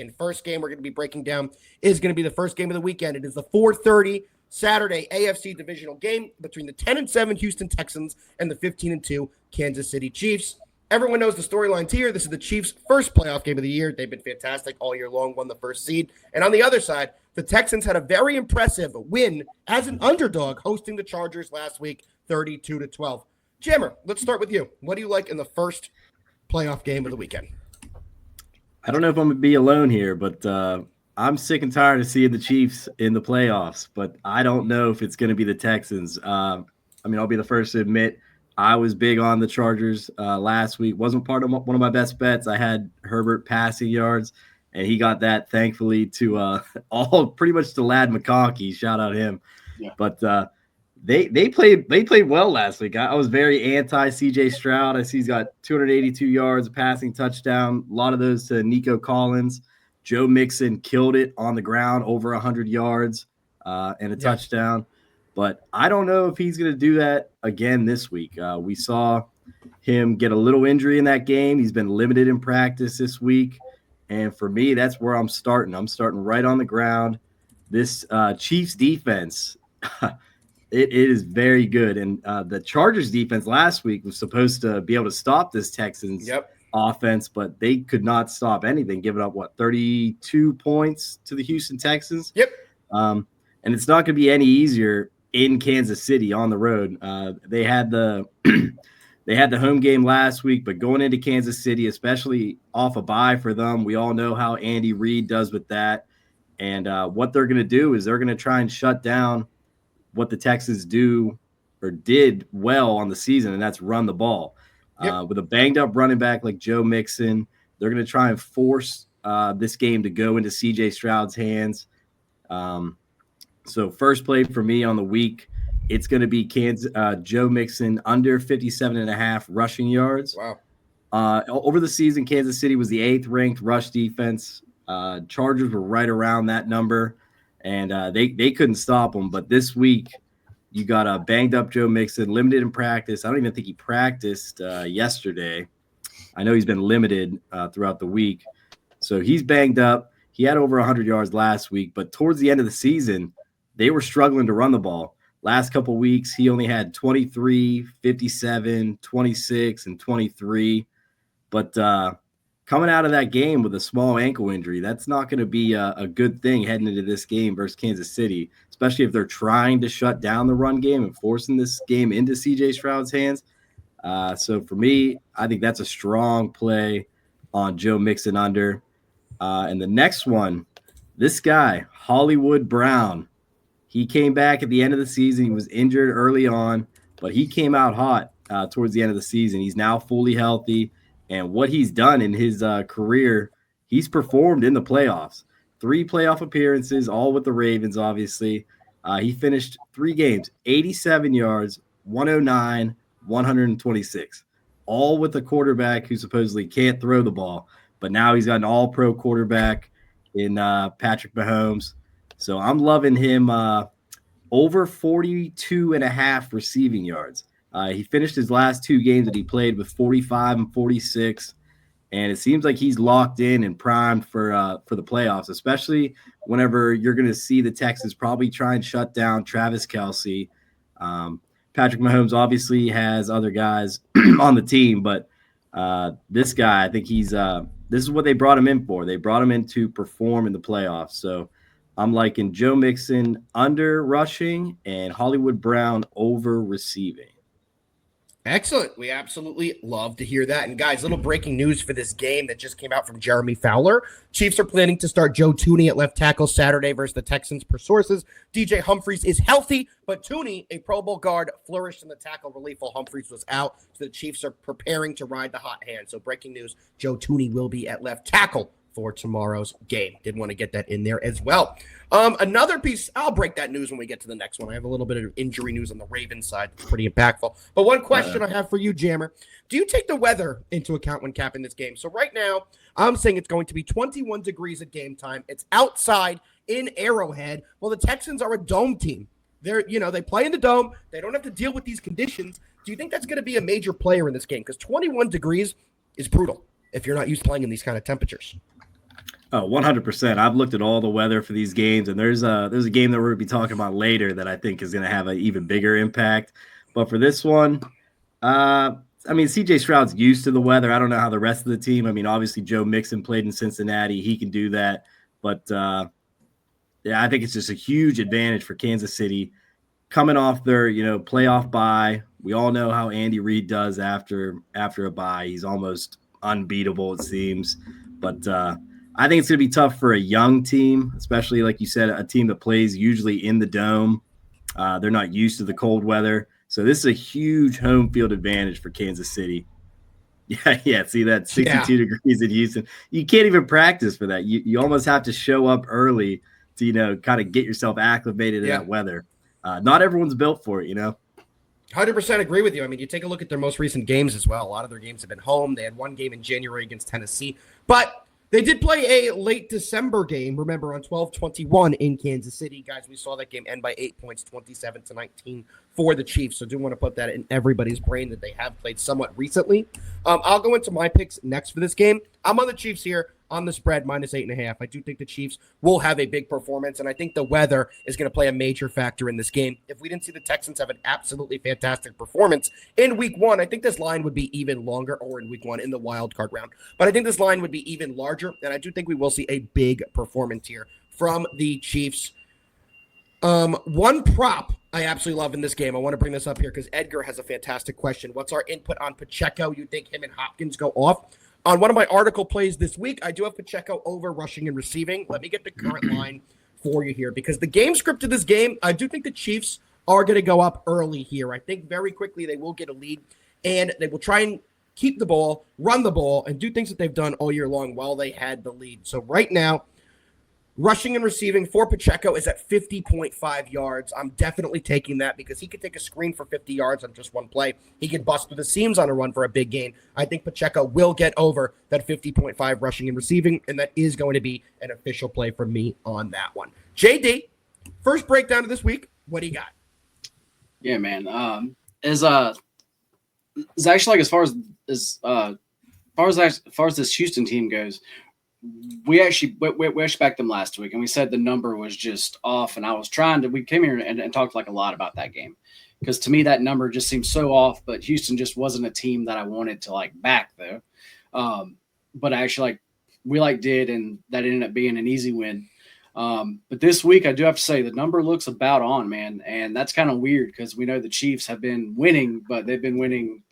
And first game we're going to be breaking down is going to be the first game of the weekend. It is the 4:30 Saturday AFC divisional game between the 10-7 Houston Texans and the 15-2 Kansas City Chiefs. Everyone knows the storylines here. This is the Chiefs' first playoff game of the year. They've been fantastic all year long, won the first seed. And on the other side, the Texans had a very impressive win as an underdog hosting the Chargers last week, 32-12. Jammer, let's start with you. What do you like in the first playoff game of the weekend? I don't know if I'm going to be alone here, but I'm sick and tired of seeing the Chiefs in the playoffs, but I don't know if it's going to be the Texans. I'll be the first to admit I was big on the Chargers last week. Wasn't part of one of my best bets. I had Herbert passing yards, and he got that, thankfully, to all pretty much to Lad McConkey. Shout out him. Yeah. But they played well last week. I was very anti CJ Stroud. I see he's got 282 yards, a passing touchdown, a lot of those to Nico Collins. Joe Mixon killed it on the ground, over 100 yards and a touchdown. But I don't know if he's going to do that again this week. We saw him get a little injury in that game. He's been limited in practice this week. And for me, that's where I'm starting. I'm starting right on the ground. This Chiefs defense, it is very good. And the Chargers defense last week was supposed to be able to stop this Texans offense, but they could not stop anything, giving up, 32 points to the Houston Texans? Yep. And it's not going to be any easier in Kansas City on the road. They had the they had the home game last week, but going into Kansas City, especially off a bye for them, we all know how Andy Reid does with that. And what they're going to do is they're going to try and shut down what the Texans do or did well on the season, and that's run the ball. With a banged-up running back like Joe Mixon, they're going to try and force this game to go into C.J. Stroud's hands. So first play for me on the week, it's going to be Joe Mixon under 57.5 rushing yards. Wow. Over the season, Kansas City was the 8th ranked rush defense. Chargers were right around that number, and they couldn't stop them. But this week, you got a banged-up Joe Mixon, limited in practice. I don't even think he practiced yesterday. I know he's been limited throughout the week. So he's banged up. He had over 100 yards last week, but towards the end of the season, they were struggling to run the ball. Last couple weeks, he only had 23, 57, 26, and 23. But coming out of that game with a small ankle injury, that's not going to be a good thing heading into this game versus Kansas City, especially if they're trying to shut down the run game and forcing this game into C.J. Stroud's hands. So for me, I think that's a strong play on Joe Mixon under. And the next one, this guy, Hollywood Brown, he came back at the end of the season. He was injured early on, but he came out hot towards the end of the season. He's now fully healthy. And what he's done in his career, he's performed in the playoffs. 3 playoff appearances, all with the Ravens, obviously. He finished 3 games, 87 yards, 109, 126, all with a quarterback who supposedly can't throw the ball. But now he's got an all-pro quarterback in Patrick Mahomes. So I'm loving him over 42.5 receiving yards. He finished his last 2 games that he played with 45 and 46. And it seems like he's locked in and primed for the playoffs, especially whenever you're going to see the Texans probably try and shut down Travis Kelce. Patrick Mahomes obviously has other guys on the team, but this guy, I think this is what they brought him in for. They brought him in to perform in the playoffs. So I'm liking Joe Mixon under rushing and Hollywood Brown over receiving. Excellent. We absolutely love to hear that. And guys, little breaking news for this game that just came out from Jeremy Fowler. Chiefs are planning to start Joe Thuney at left tackle Saturday versus the Texans per sources. DJ Humphries is healthy, but Thuney, a Pro Bowl guard, flourished in the tackle relief while Humphries was out. So the Chiefs are preparing to ride the hot hand. So breaking news, Joe Thuney will be at left tackle for tomorrow's game. Did want to get that in there as well. Another piece, I'll break that news when we get to the next one. I have a little bit of injury news on the Ravens side. It's pretty impactful. But one question I have for you, Jammer. Do you take the weather into account when capping this game? So right now, I'm saying it's going to be 21 degrees at game time. It's outside in Arrowhead. Well, the Texans are a dome team. They play in the dome. They don't have to deal with these conditions. Do you think that's going to be a major player in this game? Because 21 degrees is brutal if you're not used to playing in these kind of temperatures. Oh, 100%. I've looked at all the weather for these games, and there's a game that we're going to be talking about later that I think is going to have an even bigger impact. But for this one, I mean, CJ Stroud's used to the weather. I don't know how the rest of the team. I mean, obviously Joe Mixon played in Cincinnati. He can do that. But yeah, I think it's just a huge advantage for Kansas City coming off their, playoff bye. We all know how Andy Reid does after a bye. He's almost unbeatable, it seems. But I think it's going to be tough for a young team, especially, like you said, a team that plays usually in the dome. They're not used to the cold weather. So this is a huge home field advantage for Kansas City. Yeah. See that 62 degrees in Houston. You can't even practice for that. You almost have to show up early to, kind of get yourself acclimated to that weather. Not everyone's built for it, 100% agree with you. I mean, you take a look at their most recent games as well. A lot of their games have been home. They had one game in January against Tennessee, but they did play a late December game, remember, on 12/21 in Kansas City. Guys, we saw that game end by 8 points, 27-19 for the Chiefs. So do want to put that in everybody's brain that they have played somewhat recently. I'll go into my picks next for this game. I'm on the Chiefs here on the spread, -8.5. I do think the Chiefs will have a big performance, and I think the weather is going to play a major factor in this game. If we didn't see the Texans have an absolutely fantastic performance in week one, I think this line would be even longer, or in week one in the wild card round. But I think this line would be even larger, and I do think we will see a big performance here from the Chiefs. One prop I absolutely love in this game. I want to bring this up here because Edgar has a fantastic question. What's our input on Pacheco? You think him and Hopkins go off? On one of my article plays this week, I do have Pacheco over rushing and receiving. Let me get the current line for you here because the game script of this game, I do think the Chiefs are going to go up early here. I think very quickly they will get a lead, and they will try and keep the ball, run the ball, and do things that they've done all year long while they had the lead. So right now, rushing and receiving for Pacheco is at 50.5 yards. I'm definitely taking that because he could take a screen for 50 yards on just one play. He could bust through the seams on a run for a big gain. I think Pacheco will get over that 50.5 rushing and receiving, and that is going to be an official play from me on that one. JD, first breakdown of this week. What do you got? Yeah, man. It's actually like as far as this Houston team goes, we actually backed them last week, and we said the number was just off. And I was we came here and talked like a lot about that game because to me that number just seemed so off. But Houston just wasn't a team that I wanted to like back though. But actually we did, and that ended up being an easy win. But this week I do have to say the number looks about on, man, and that's kind of weird because we know the Chiefs have been winning, but they've been winning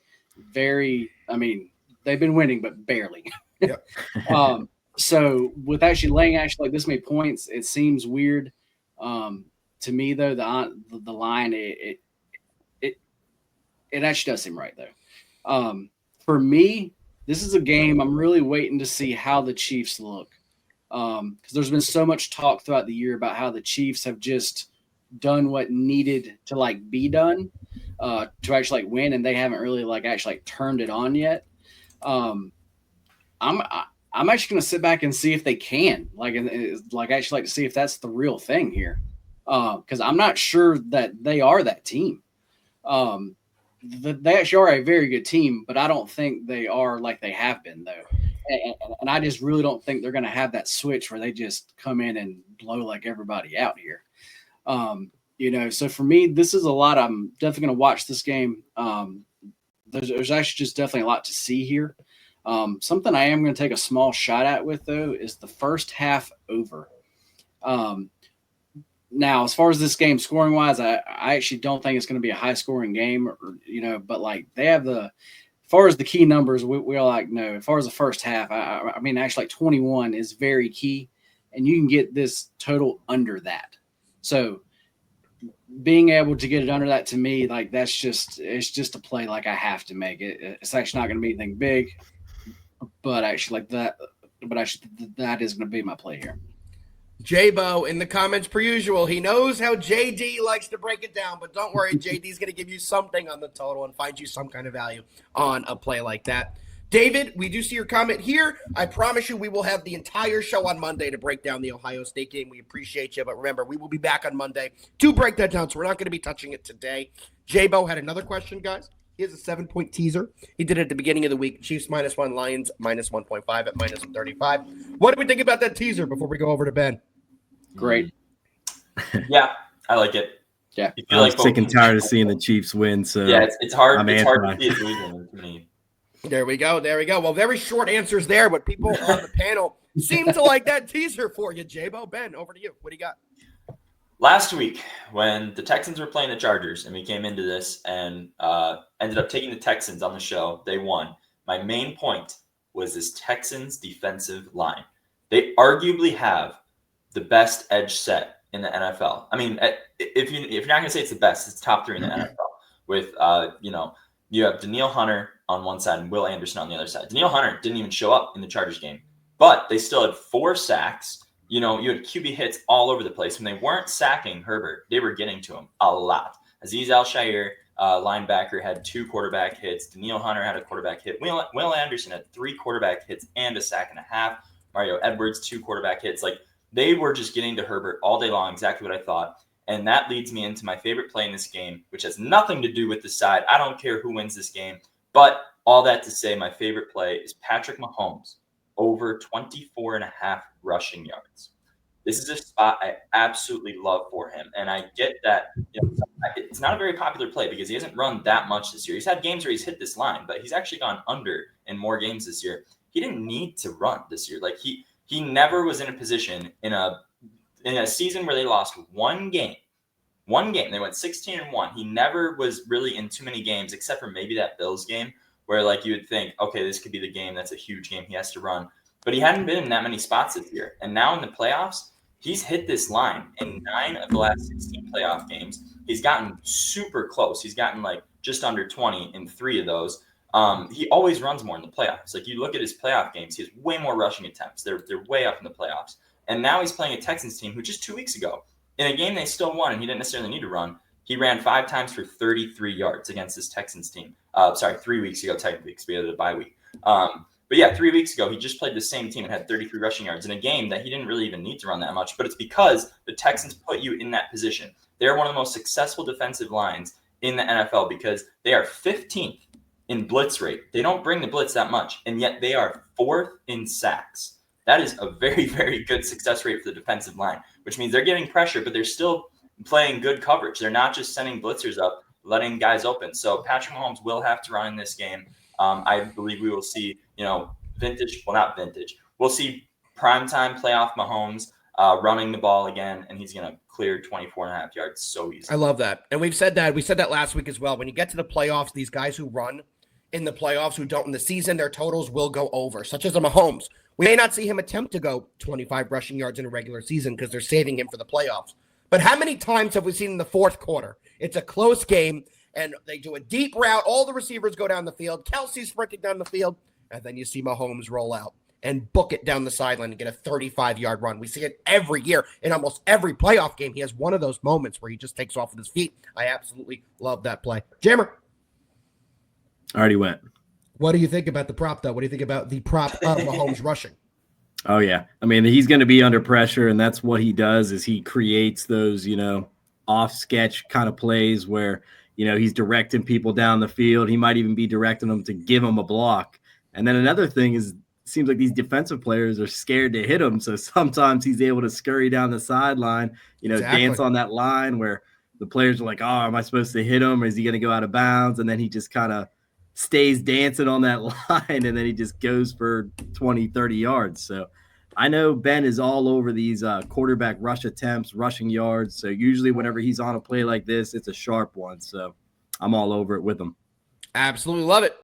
they've been winning but barely. Yep. So with actually laying like this many points, it seems weird to me though. The line it actually does seem right though. For me, this is a game I'm really waiting to see how the Chiefs look because there's been so much talk throughout the year about how the Chiefs have just done what needed to be done to actually win, and they haven't really actually turned it on yet. I'm actually going to sit back and see if they can, actually to see if that's the real thing here, because I'm not sure that they are that team. They actually are a very good team, but I don't think they are like they have been though, and I just really don't think they're going to have that switch where they just come in and blow like everybody out here. So for me, this is a lot. I'm definitely going to watch this game. There's actually just definitely a lot to see here. Something I am going to take a small shot at with, though, is the first half over. Now, as far as this game scoring-wise, I actually don't think it's going to be a high-scoring game, but they have as far as the key numbers, we all know. As far as the first half, I mean, actually 21 is very key, and you can get this total under that. So being able to get it under that, to me, it's just a play I have to make it. It's actually not going to be anything big. But actually, that is going to be my play here. J-Bo in the comments per usual. He knows how JD likes to break it down, but don't worry, JD's going to give you something on the total and find you some kind of value on a play like that. David, we do see your comment here. I promise you we will have the entire show on Monday to break down the Ohio State game. We appreciate you, but remember, we will be back on Monday to break that down, so we're not going to be touching it today. J-Bo had another question, guys. He has a 7-point teaser. He did it at the beginning of the week. Chiefs -1, Lions -1.5 at -135. What do we think about that teaser before we go over to Ben? Great. Yeah, I like it. Yeah. You feel I'm like sick and both tired of teams- seeing the Chiefs win. So Yeah, it's hard. I'm It's hard to anti. see it losing to me. There we go. There we go. Well, very short answers there, but people on the panel seem to like that teaser for you, J-Bo. Ben, over to you. What do you got? Last week, when the Texans were playing the Chargers, and we came into this and ended up taking the Texans on the show, they won. My main point was this Texans defensive line. They arguably have the best edge set in the NFL. I mean, if you're not going to say it's the best, it's top 3 in the NFL. With you have Danielle Hunter on one side and Will Anderson on the other side. Danielle Hunter didn't even show up in the Chargers game, but they still had 4 sacks. You had QB hits all over the place. When they weren't sacking Herbert, they were getting to him a lot. Azeez Al-Shaair, linebacker, had 2 quarterback hits. Danielle Hunter had a quarterback hit. Will Anderson had 3 quarterback hits and a sack and a half. Mario Edwards, 2 quarterback hits. Like, they were just getting to Herbert all day long, exactly what I thought. And that leads me into my favorite play in this game, which has nothing to do with the side. I don't care who wins this game. But all that to say, my favorite play is Patrick Mahomes over 24.5 rushing yards. This is a spot I absolutely love for him. And I get that it's not a very popular play because he hasn't run that much this year. He's had games where he's hit this line, but he's actually gone under in more games this year. He didn't need to run this year. Like, he never was in a position in a season where they lost one game. They went 16-1. He never was really in too many games, except for maybe that Bills game where, like, you would think, okay, this could be the game. That's a huge game. He has to run. But he hadn't been in that many spots this year. And now in the playoffs, he's hit this line in 9 of the last 16 playoff games. He's gotten super close. He's gotten like just under 20 in 3 of those. He always runs more in the playoffs. Like, you look at his playoff games, he has way more rushing attempts. They're way up in the playoffs. And now he's playing a Texans team who just 2 weeks ago, in a game they still won and he didn't necessarily need to run, he ran 5 times for 33 yards against this Texans team. 3 weeks ago, technically, because we had a bye week. But yeah, 3 weeks ago, he just played the same team and had 33 rushing yards in a game that he didn't really even need to run that much. But it's because the Texans put you in that position. They're one of the most successful defensive lines in the NFL because they are 15th in blitz rate. They don't bring the blitz that much, and yet they are 4th in sacks. That is a very, very good success rate for the defensive line, which means they're getting pressure, but they're still playing good coverage. They're not just sending blitzers up, letting guys open. So Patrick Mahomes will have to run in this game. I believe we will see, vintage. Well, not vintage. We'll see primetime playoff Mahomes running the ball again, and he's going to clear 24.5 yards so easy. I love that. And we've said that. We said that last week as well. When you get to the playoffs, these guys who run in the playoffs who don't in the season, their totals will go over, such as a Mahomes. We may not see him attempt to go 25 rushing yards in a regular season because they're saving him for the playoffs. But how many times have we seen in the fourth quarter? It's a close game, and they do a deep route. All the receivers go down the field. Kelsey's sprinting down the field, and then you see Mahomes roll out and book it down the sideline and get a 35-yard run. We see it every year. In almost every playoff game, he has one of those moments where he just takes off with his feet. I absolutely love that play. Jammer. I already went. What do you think about the prop, though? What do you think about the prop of Mahomes rushing? Oh, yeah. I mean, he's going to be under pressure, and that's what he does is he creates those, off-sketch kind of plays where, he's directing people down the field. He might even be directing them to give him a block. And then another thing is it seems like these defensive players are scared to hit him, so sometimes he's able to scurry down the sideline, Exactly. dance on that line where the players are like, oh, am I supposed to hit him or is he going to go out of bounds? And then he just kind of stays dancing on that line, and then he just goes for 20, 30 yards. So I know Ben is all over these quarterback rush attempts, rushing yards. So usually whenever he's on a play like this, it's a sharp one. So I'm all over it with him. Absolutely love it.